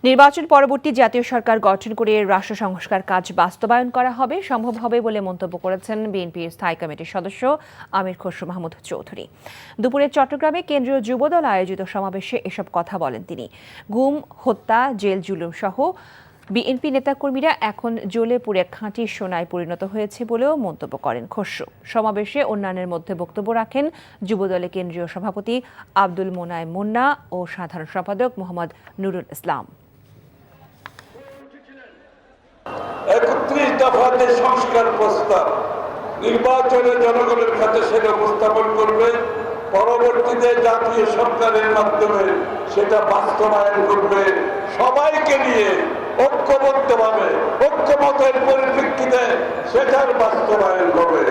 নির্বাচন পরবর্তী জাতীয় সরকার গঠন করে রাষ্ট্র সংস্কার কাজ বাস্তবায়ন করা হবে সম্ভব হবে বলে মন্তব্য করেছেন বিএনপির স্থায়ী কমিটির সদস্য আমির খসরু মাহমুদ চৌধুরী। দুপুরে চট্টগ্রামে কেন্দ্রীয় যুবদল আয়োজিত সমাবেশে এসব কথা বলেন তিনি। গুম, হত্যা, জেল জুলুম সহ বিএনপি নেতাকর্মীরা এখন জ্বলে পুড়ে খাঁটি সোনায় পরিণত হয়েছে বলেও মন্তব্য করেন খসরু। সমাবেশে অন্যান্যের মধ্যে বক্তব্য রাখেন যুবদলের কেন্দ্রীয় সভাপতি আব্দুল মোনায়েম মুন্না ও সাধারণ সম্পাদক মোহাম্মদ নুরুল ইসলাম। ৩১ দফা যে সংস্কার প্রস্তাব নির্বাচনে জনগণের কাছে সেটা উপস্থাপন করবে, পরবর্তীতে জাতীয় সরকারের মাধ্যমে সেটা বাস্তবায়ন করবে। সবাইকে নিয়ে ঐক্যবদ্ধভাবে ঐক্যমতের পরিপ্রেক্ষিতে সেটার বাস্তবায়ন হবে।